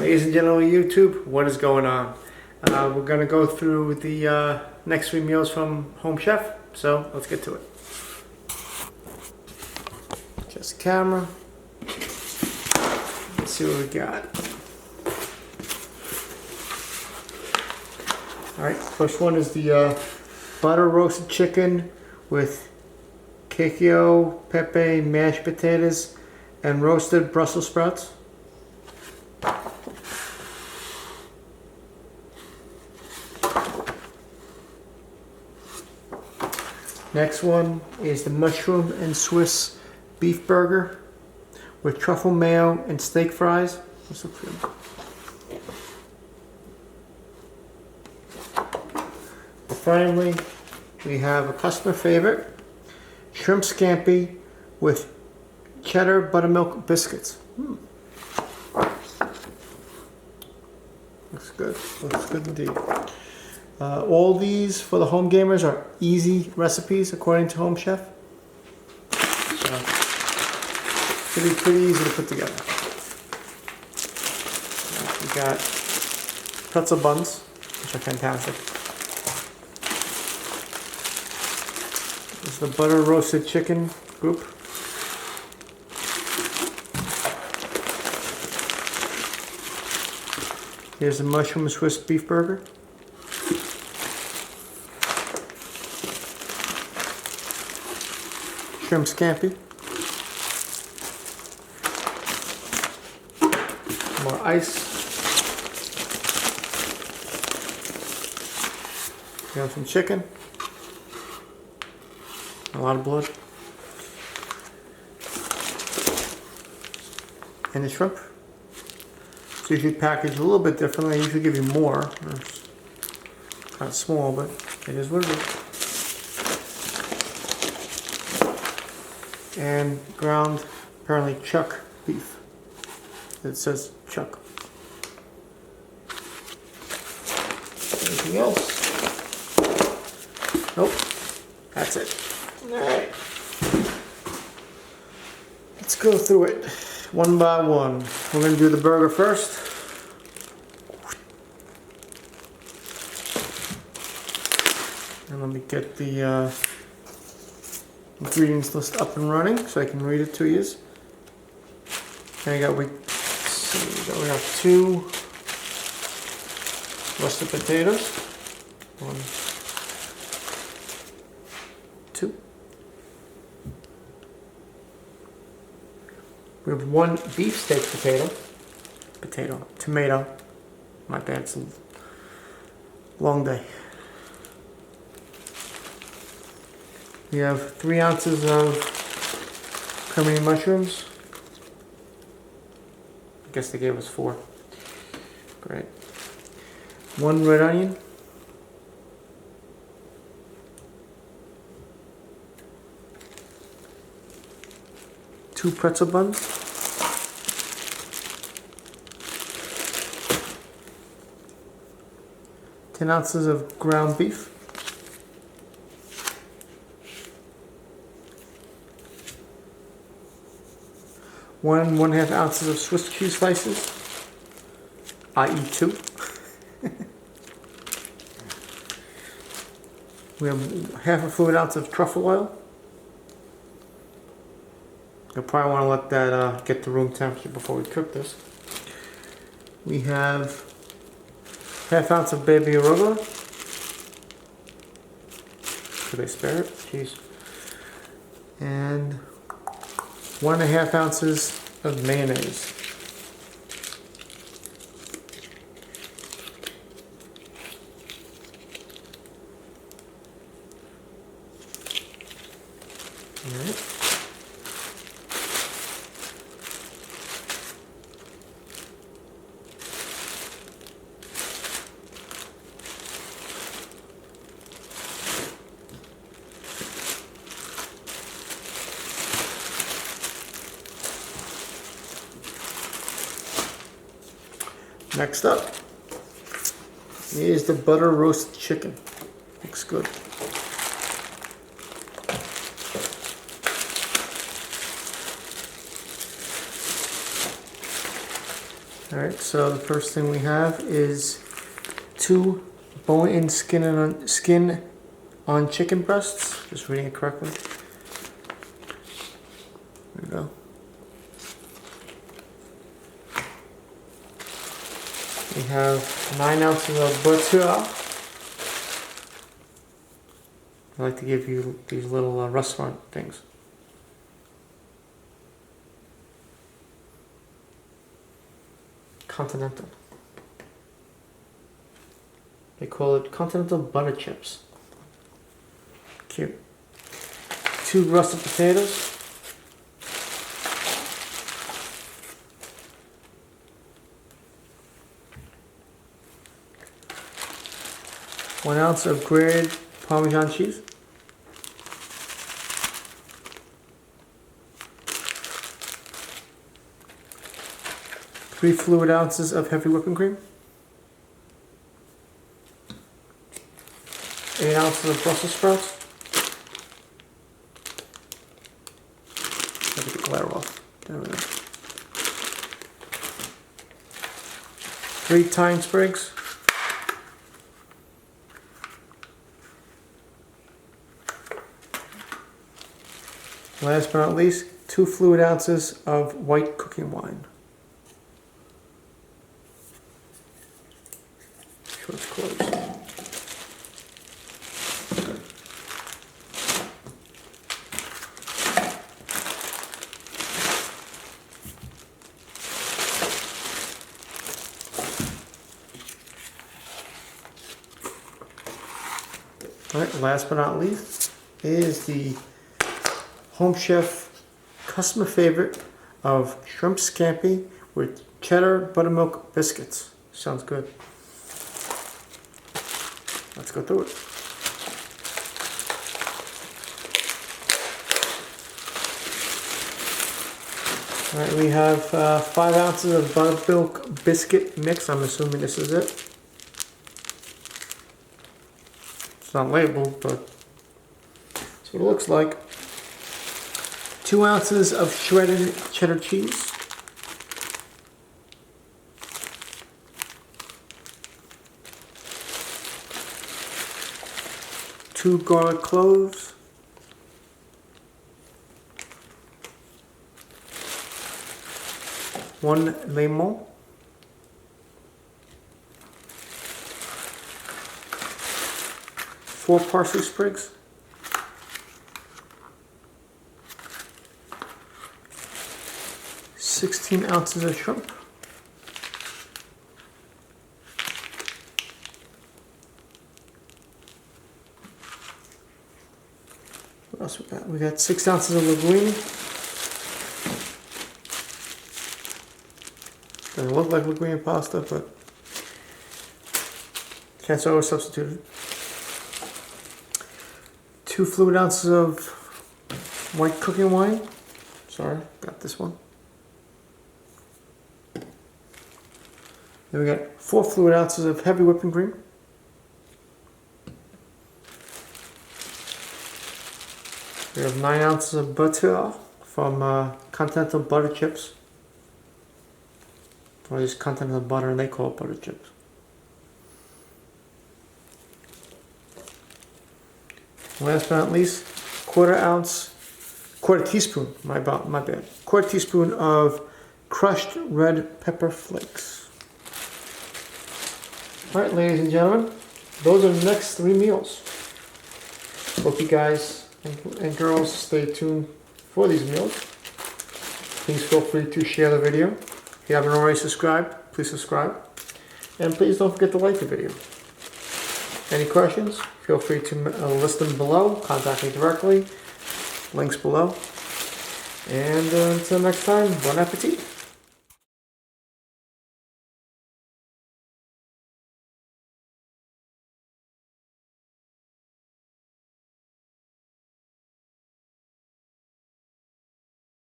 Ladies and gentlemen of YouTube, what is going on? We're going to go through the next 3 meals from Home Chef, so let's get to it. Just camera. Let's see what we got. Alright, first one is the butter roasted chicken with Cacio, Pepe, mashed potatoes, and roasted Brussels sprouts. Next one is the mushroom and Swiss beef burger with truffle mayo and steak fries. This looks good. Finally, we have a customer favorite, shrimp scampi with cheddar buttermilk biscuits. Looks good. Looks good indeed. All these for the home gamers are easy recipes according to Home Chef. So, pretty easy to put together. We got pretzel buns, which are fantastic. This is the butter roasted chicken group. Here's the mushroom Swiss beef burger. Shrimp scampi. More ice. We have some chicken. A lot of blood. And the shrimp. It's usually packaged a little bit differently. I usually give you more. It's kind of small, but it is what it is. And ground, apparently chuck beef. It says chuck. Anything else? Nope. That's it. Alright. Let's go through it one by one. We're going to do the burger first. And let me get the ingredients list up and running so I can read it to you. And we have 2 roasted potatoes. 1, 2. We have 1 beefsteak tomato. My bad, it's a long day. We have 3 ounces of creamy mushrooms. I guess they gave us 4. Great. 1 red onion. 2 pretzel buns. 10 ounces of ground beef. 1.5 ounces of Swiss cheese slices, i.e. 2. We have half a fluid ounce of truffle oil. You'll probably want to let that get to room temperature before we cook this. We have half ounce of baby arugula. Could I spare it? Jeez. And 1.5 ounces of mayonnaise. All right. Next up is the butter roast chicken. Looks good. Alright, so the first thing we have is 2 bone-in skin on chicken breasts. Just reading it correctly. There we go. We have 9 ounces of butter. I like to give you these little restaurant things. Continental. They call it Continental butter chips. Cute. 2 russet potatoes. One ounce of grated Parmesan cheese. 3 fluid ounces of heavy whipping cream. 8 ounces of Brussels sprouts. Let me get the glare off. There we go. 3 thyme sprigs. Last but not least, 2 fluid ounces of white cooking wine. Sure it's closed. Alright, last but not least is the Home Chef customer favorite of shrimp scampi with cheddar buttermilk biscuits. Sounds good. Let's go through it. Alright, we have 5 ounces of buttermilk biscuit mix. I'm assuming this is it. It's not labeled, but that's what it looks like. 2 ounces of shredded cheddar cheese. 2 garlic cloves. 1 lemon. 4 parsley sprigs. 16 ounces of shrimp. What else we got? We got 6 ounces of linguine. Doesn't look like linguine pasta, but can't always substitute it. 2 fluid ounces of white cooking wine. Sorry, got this one. Then we got 4 fluid ounces of heavy whipping cream. We have 9 ounces of butter from Continental butter chips. Or just Continental butter, and they call it butter chips. Last but not least, quarter teaspoon, my bad. Quarter teaspoon of crushed red pepper flakes. Alright, ladies and gentlemen, those are the next 3 meals. Hope you guys and girls stay tuned for these meals. Please feel free to share the video. If you haven't already subscribed, please subscribe. And please don't forget to like the video. Any questions? Feel free to list them below. Contact me directly. Links below. And until next time, bon appetit.